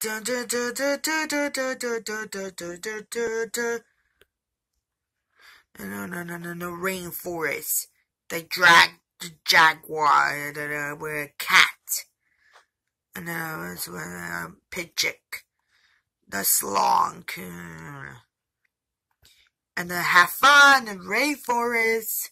Dun, dun, dun, dun, dun, dun, dun, dun, dun, dun, dun, dun, dun, dun. No, Rainforest. They dragged the jaguar with a cat. And then it was with a pigeon. The slong. And then have fun in Rainforest.